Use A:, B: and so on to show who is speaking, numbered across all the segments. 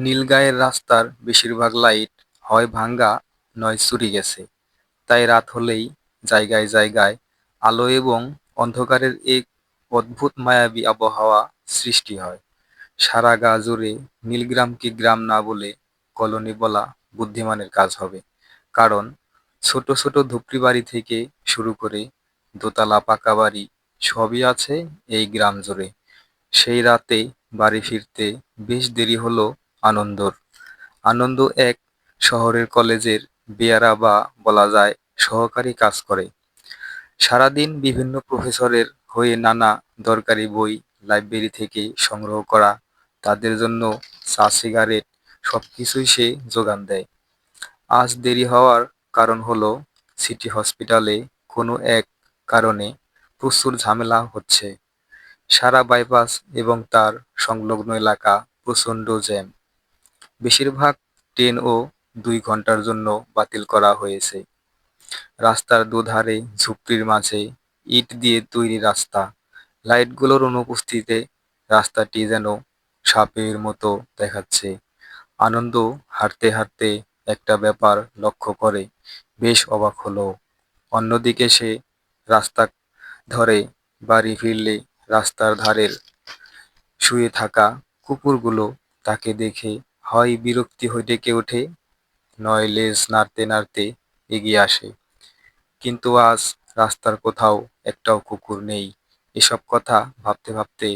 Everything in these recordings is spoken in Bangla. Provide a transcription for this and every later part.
A: নীলগাঁয়ের রাস্তার বেশিরভাগ লাইট হয় ভাঙা নয় চুরি গেছে, তাই রাত হলেই জায়গায় জায়গায় আলো এবং অন্ধকারের এক অদ্ভুত মায়াবী আবহাওয়া সৃষ্টি হয়। সারা গা জুড়ে নীলগ্রামকে গ্রাম না বলে কলোনি বলা বুদ্ধিমানের কাজ হবে। কারণ ছোট ছোট ধুপড়ি বাড়ি থেকে শুরু করে দোতলা পাকা বাড়ি সবই আছে এই গ্রাম জুড়ে। সেই রাতে বাড়ি ফিরতে বেশ দেরি হলো আনন্দর। আনন্দ এক শহরের কলেজের বেয়ারা বা বলা যায় সহকারী কাজ করে। সারাদিন বিভিন্ন প্রফেসরের হয়ে নানা দরকারি বই লাইব্রেরি থেকে সংগ্রহ করা, তাদের জন্য চা সিগারেট সবকিছুই সে যোগান দেয়। আজ দেরি হওয়ার কারণ হলো সিটি হসপিটালে কোনো এক কারণে প্রচুর ঝামেলা হচ্ছে। সারা বাইপাস এবং তার সংলগ্ন এলাকা প্রচণ্ড জ্যাম। বেশিরভাগ ট্রেনও ২ ঘন্টার জন্য বাতিল করা হয়েছে। রাস্তার দুধারে ঝুপড়ির মাঝে ইট দিয়ে তৈরি রাস্তা। লাইটগুলোর অনুপস্থিতিতে রাস্তাটি যেন সাপের মতো দেখাচ্ছে। আনন্দ হাঁটতে হাঁটতে একটা ব্যাপার লক্ষ্য করে বেশ অবাক হলো। অন্যদিকে সে রাস্তা ধরে বাড়ি ফিরলে রাস্তার ধারের শুয়ে থাকা কুকুরগুলো তাকে দেখে হয় বিরক্তি হয়ে ডেকে ওঠে, নয় লেজ নাড়তে নাড়তে এগিয়ে আসে। কিন্তু আজ রাস্তার কোথাও একটাও কুকুর নেই। এসব কথা ভাবতে ভাবতে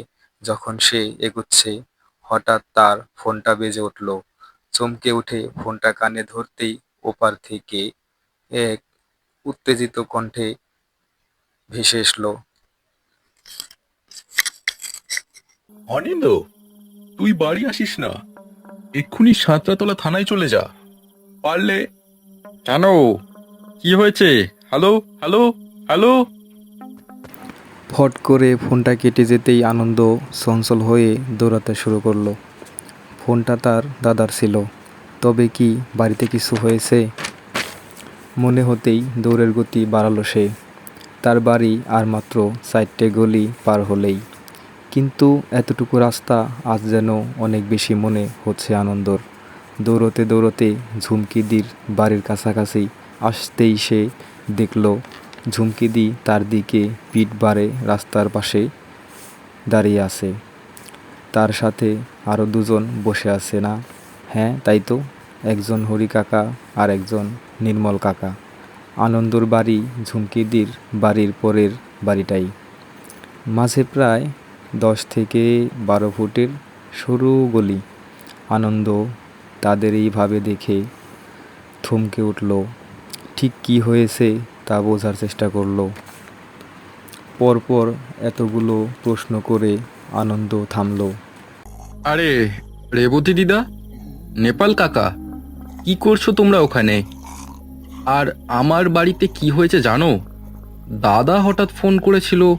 A: যখন সে এগুচ্ছে, হঠাৎ তার ফোনটা বেজে উঠল। চমকে উঠে ফোনটা কানে ধরতেই ওপার থেকে এক উত্তেজিত কণ্ঠে ভেসে এসলো।
B: অনিন্দ, তুই বাড়ি আসিস না? এক্ষুনি সাঁতরাতলা থানায় চলে যা। পারলে।
C: কেন? কি হয়েছে? Hello, hello, hello.
A: ফট করে ফোনটা কেটে যেতেই আনন্দ চঞ্চল হয়ে দৌড়াতে শুরু করলো। ফোনটা তার দাদার ছিল। তবে কি বাড়িতে কিছু হয়েছে? মনে হতেই দৌড়ের গতি বাড়ালো সে। তার বাড়ি আর মাত্র ৪টে গলি পার হলেই। কিন্তু এতটুকু রাস্তা আজ যেন অনেক বেশি মনে হচ্ছে আনন্দর। দৌড়তে দৌড়তে ঝুমকিদির বাড়ির কাছাকাছি আসতেই সে দেখল ঝুমকিদি তার দিকে পিঠ বাড়ে রাস্তার পাশে দাঁড়িয়ে আছে। তার সাথে আরও দুজন বসে আছে না? হ্যাঁ, তাই তো, একজন হরি কাকা আর একজন নির্মল কাকা। আনন্দর বাড়ি ঝুমকিদির বাড়ির পরের বাড়িটাই। মাঝে প্রায় ১০ থেকে ১২ ফুটের সরু গলি। আনন্দ তাদের এইভাবে দেখে থমকে উঠল। ঠিক কী হয়েছে তা বোঝার চেষ্টা করল। পরপর এতগুলো প্রশ্ন করে আনন্দ থামল।
C: আরে, রেবতী দিদা, নেপাল কাকা, কি করছো তোমরা ওখানে? আর আমার বাড়িতে কি হয়েছে জানো? দাদা হঠাৎ ফোন করেছিল।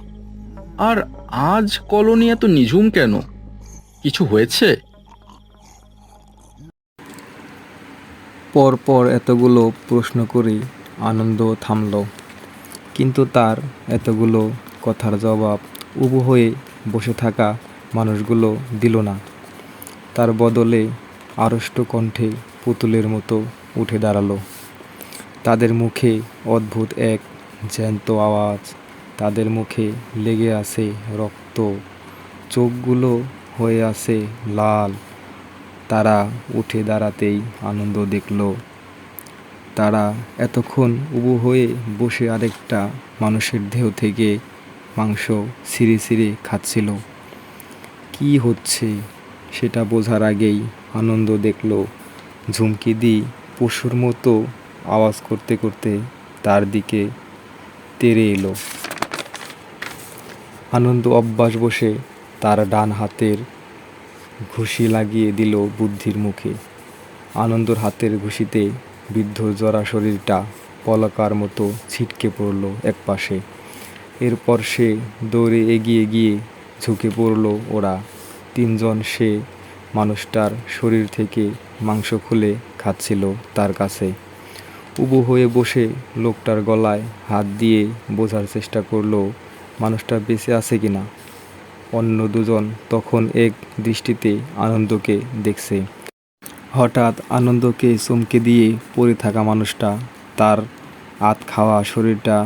C: আর আজ কলোনি এত নিঝুম কেন? কিছু হয়েছে?
A: পরপর এতগুলো প্রশ্ন করে আনন্দ থামল। কিন্তু তার এতগুলো কথার জবাব উবু হয়ে বসে থাকা মানুষগুলো দিল না। তার বদলে আড়ষ্ট কণ্ঠে পুতুলের মতো উঠে দাঁড়ালো। তাদের মুখে অদ্ভুত এক জ্যান্ত আওয়াজ। তাদের মুখে লেগে আছে রক্ত। চোখগুলো হয়ে আছে লাল। তারা উঠে দাঁড়াতেই আনন্দ দেখল তারা এতক্ষণ উবু হয়ে বসে আরেকটা মানুষের দেহ থেকে মাংস ছিঁড়ে ছিঁড়ে খাচ্ছিল। কি হচ্ছে সেটা বোঝার আগেই আনন্দ দেখল ঝুমকিদি পশুর মতো আওয়াজ করতে করতে তার দিকে তেড়ে এলো। আনন্দ অভ্যাস বসে তার ডান হাতের ঘুষি লাগিয়ে দিল বুদ্ধির মুখে। আনন্দর হাতের ঘুষিতে বৃদ্ধর জরা শরীরটা পলকার মতো ছিটকে পড়ল একপাশে। এরপর সে দৌড়ে এগিয়ে গিয়ে ঝুঁকে পড়ল ওরা তিনজন। সে মানুষটার শরীর থেকে মাংস খুলে খাচ্ছিল তার কাছে। উবু হয়ে বসে লোকটার গলায় হাত দিয়ে বোঝার চেষ্টা করলো মানুষটা বেঁচে আছে কিনা। অন্য দুজন তখন এক দৃষ্টিতে আনন্দকে দেখছে। হঠাৎ আনন্দকে চমকে দিয়ে পড়ে থাকা মানুষটা তার আধ খাওয়া শরীরটা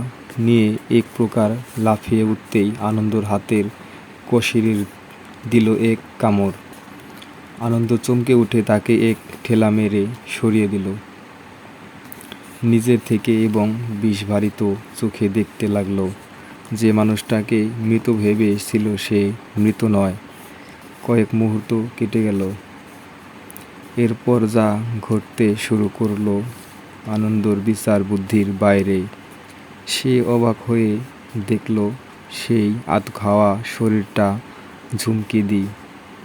A: নিয়ে এক প্রকার লাফিয়ে উঠতেই আনন্দর হাতের কশিরির দিল এক কামড়। আনন্দ চমকে উঠে তাকে এক ঠেলা মেরে সরিয়ে দিল নিজের থেকে এবং বিষভারিত চোখে দেখতে লাগলো যে মানুষটাকে মৃত ভেবে এসেছিল সে মৃত নয়। কয়েক মুহূর্ত কেটে গেল। এরপর যা ঘটতে শুরু করলো আনন্দর বিচার বুদ্ধির বাইরে। সে অবাক হয়ে দেখল সেই আধখাওয়া শরীরটা ঝুমকিদি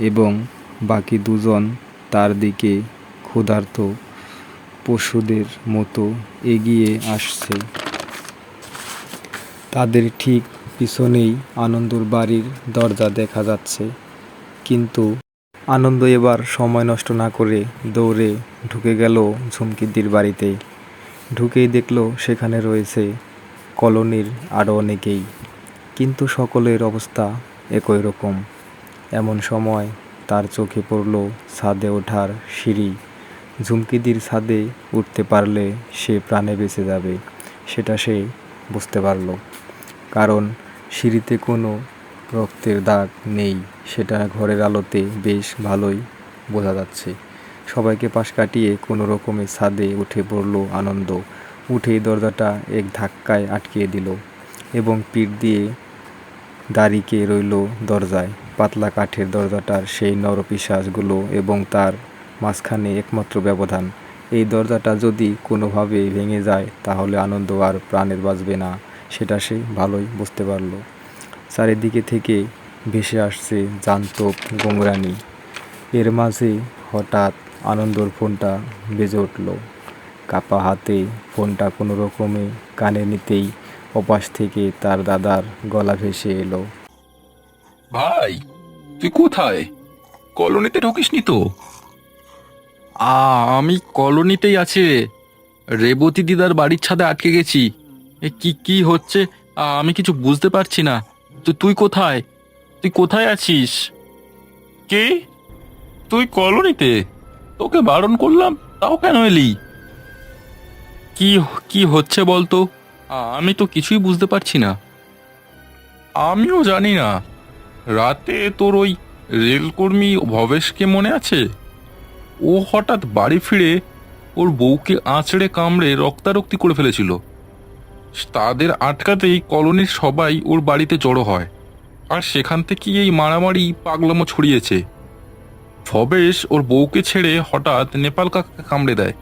A: এবং বাকি দুজন তার দিকে ক্ষুধার্ত পশুদের মতো এগিয়ে আসছে। তাদের ঠিক পিছনেই আনন্দর বাড়ির দরজা দেখা যাচ্ছে। কিন্তু আনন্দ এবার সময় নষ্ট না করে দৌড়ে ঢুকে গেল ঝুমকিদির বাড়িতে। ঢুকেই দেখল সেখানে রয়েছে কলোনির আরও অনেকেই, কিন্তু সকলের অবস্থা একই রকম। এমন সময় তার চোখে পড়ল ছাদে ওঠার সিঁড়ি। ঝুমকিদির ছাদে উঠতে পারলে সে প্রাণে বেঁচে যাবে সেটা সে বুঝতে পারল, কারণ সিঁড়িতে কোনো রক্তের দাগ নেই, সেটা ঘরের আলোতে বেশ ভালোই বোঝা যাচ্ছে। সবাইকে পাশ কাটিয়ে কোনো রকমে ছাদে উঠে পড়ল আনন্দ। উঠেই দরজাটা এক ধাক্কায় আটকিয়ে দিল এবং পিঠ দিয়ে দাঁড়িয়ে রইল দরজায়। পাতলা কাঠের দরজাটার সেই নরপিশাচগুলো এবং তার মাঝখানে একমাত্র ব্যবধান। এই দরজাটা যদি কোনোভাবে ভেঙে যায় তাহলে আনন্দ আর প্রাণের বাঁচবে না, সেটা সে ভালোই বুঝতে পারল। চারিদিকে থেকে ভেসে আসছে জান্তব গোংরানি। এর মাঝে হঠাৎ আনন্দর ফোনটা বেজে উঠল। কাপা হাতে ফোনটা কোনো রকমে কানে নিতেই ওপাশ থেকে তার দাদার গলা ভেসে এলো।
B: ভাই, তুই কোথায়? কলোনিতে ঢুকিসনি তো?
C: আমি কলোনিতেই আছি রে। রেবতী দিদার বাড়ির ছাদে আটকে গেছি। কি কি হচ্ছে আমি কিছু বুঝতে পারছি না। তুই কোথায়? তুই কোথায় আছিস?
B: কে? তুই কলোনিতে? তোকে বারণ করলাম, তাও কেন এলি?
C: কি কি হচ্ছে বলতো? আমি তো কিছুই বুঝতে পারছি না।
B: আমিও জানি না। রাতে তোর ওই রেলকর্মী ভবেশকে মনে আছে? ও হঠাৎ বাড়ি ফিরে ওর বউকে আঁচড়ে কামড়ে রক্তারক্তি করে ফেলেছিল। তাদের আটকাতেই কলোনির সবাই ওর বাড়িতে জড়ো হয়, আর সেখান থেকেই এই মারামারি পাগলামো ছড়িয়েছে। ভবেশ ওর বউকে ছেড়ে হঠাৎ নেপাল কাকাকে কামড়ে দেয়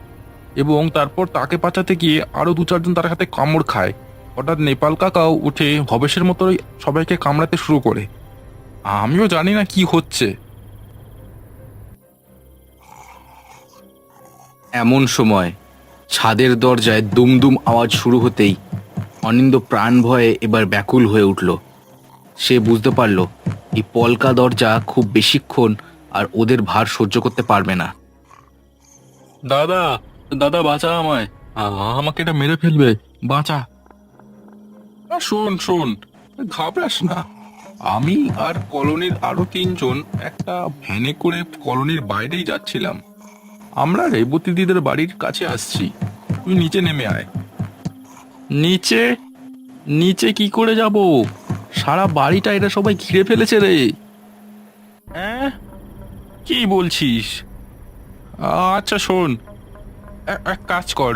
B: এবং তারপর তাকে বাঁচাতে গিয়ে আরো দু চারজন তার হাতে কামড় খায়। হঠাৎ নেপাল কাকাও উঠে ভবেশের মতোই সবাইকে কামড়াতে শুরু করে। আমিও জানি না কি হচ্ছে।
C: এমন সময় ছাদের দরজায় দুমদুম আওয়াজ শুরু হতেই অনিন্দ প্রাণ ভয়ে এবার ব্যাকুল হয়ে উঠল। সে বুঝতে পারল এই পলকা দরজা খুব বেশিক্ষণ আর ওদের ভার সহ্য করতে পারবে না।
B: দাদা, দাদা বাঁচা আমায়, আমাকে এটা মেরে ফেলবে, বাঁচা। শোন শোন, ঘাবড়াস না। আমি আর কলোনির আরো তিনজন একটা ভ্যানে করে কলোনির বাইরেই যাচ্ছিলাম। আমরা রেবতী দিদের বাড়ির কাছে আসছি, তুই নিচে নেমে আয়।
C: নিচে? নিচে কি করে যাব? সারা বাড়িটা এরা সবাই ঘিরে ফেলেছে রে।
B: হ্যাঁ, কি বলছিস? আচ্ছা শোন, এক কাজ কর,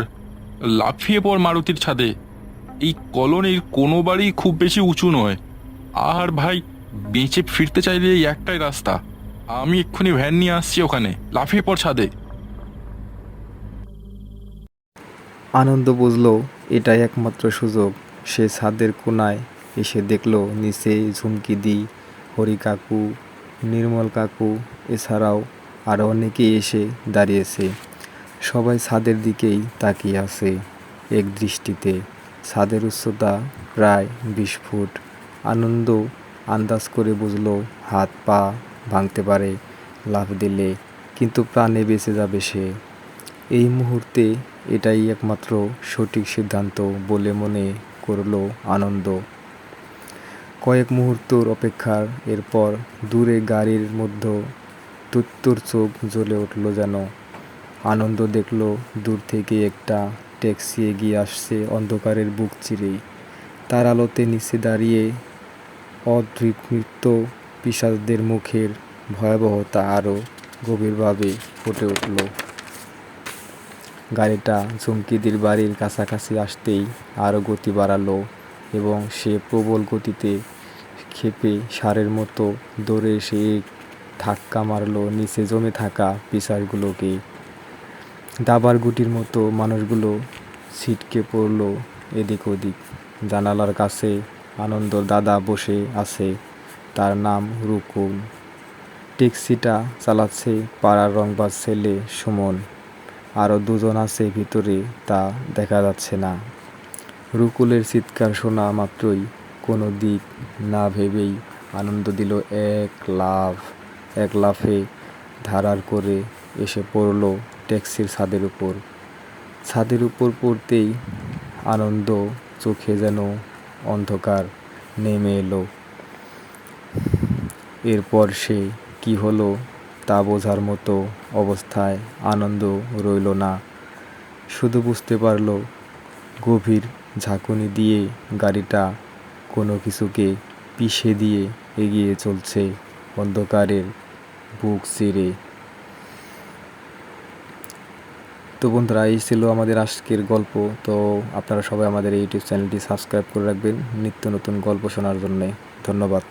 B: লাফিয়ে পড় মারুতির ছাদে। এই কলোনির কোনো বাড়ি খুব বেশি উঁচু নয়, আর ভাই বেঁচে ফিরতে চাইলে এই একটাই রাস্তা। আমি এক্ষুনি ভ্যান নিয়ে আসছি, ওখানে লাফিয়ে পড় ছাদে।
A: আনন্দ বুঝল এটাই একমাত্র সুযোগ। সে ছাদের কোণায় এসে দেখল নিচে ঝুমকিদি, হরি কাকু, নির্মল কাকু এছাড়াও আরও অনেকেই এসে দাঁড়িয়েছে। সবাই ছাদের দিকেই তাকিয়ে আছে এক দৃষ্টিতে। ছাদের উচ্চতা প্রায় 20 ফুট। আনন্দ আন্দাজ করে বুঝল হাত পা ভাঙতে পারে লাফ দিলে, কিন্তু প্রাণে বেঁচে যাবে সে। এই মুহূর্তে এটাই একমাত্র সঠিক সিদ্ধান্ত বলে মনে করল আনন্দ। কয়েক মুহূর্তর অপেক্ষার এরপর দূরে গাড়ির মধ্যে তুত্তুর চোখ জ্বলে উঠল যেন। আনন্দ দেখল দূর থেকে একটা ট্যাক্সি এগিয়ে আসছে অন্ধকারের বুক চিরে। তার আলোতে নিচে দাঁড়িয়ে অদৃশ্য পিশাচদের মুখের ভয়াবহতা আরও গভীরভাবে ফুটে উঠল। গাড়িটা ঝুমকিদের বাড়ির কাছাকাছি আসতেই আরও গতি বাড়ালো এবং সে প্রবল গতিতে ক্ষেপে ষাঁড়ের মতো দৌড়ে এসে এক ধাক্কা মারল নিচে জমে থাকা পিশাচগুলোকে। দাবার গুটির মতো মানুষগুলো ছিটকে পড়ল এদিক ওদিক। জানালার কাছে আনন্দর দাদা বসে আছে, তার নাম রুকুল। ট্যাক্সিটা চালাচ্ছে পাড়ার রংবাজ ছেলে সুমন। আরও দুজন আছে ভিতরে, তা দেখা যাচ্ছে না। রুকুলের চিৎকার শোনা মাত্রই কোনো দিক না ভেবেই আনন্দ দিল এক লাফে ধাড়ার করে এসে পড়ল ট্যাক্সির ছাদের উপর পড়তেই আনন্দ চোখে যেন অন্ধকার নেমে এলো। এরপর সে কি হলো তা বোঝার মতো অবস্থায় আনন্দ রইল না। শুধু বুঝতে পারল গভীর ঝাঁকুনি দিয়ে গাড়িটা কোনো কিছুকে পিষে দিয়ে এগিয়ে চলছে অন্ধকারের বুক চিরে। তো বন্ধুরা, এই ছিল আমাদের আজকের গল্প। তো আপনারা সবাই আমাদের এই ইউটিউব চ্যানেলটি সাবস্ক্রাইব করে রাখবেন নিত্য নতুন গল্প শোনার জন্যে। ধন্যবাদ।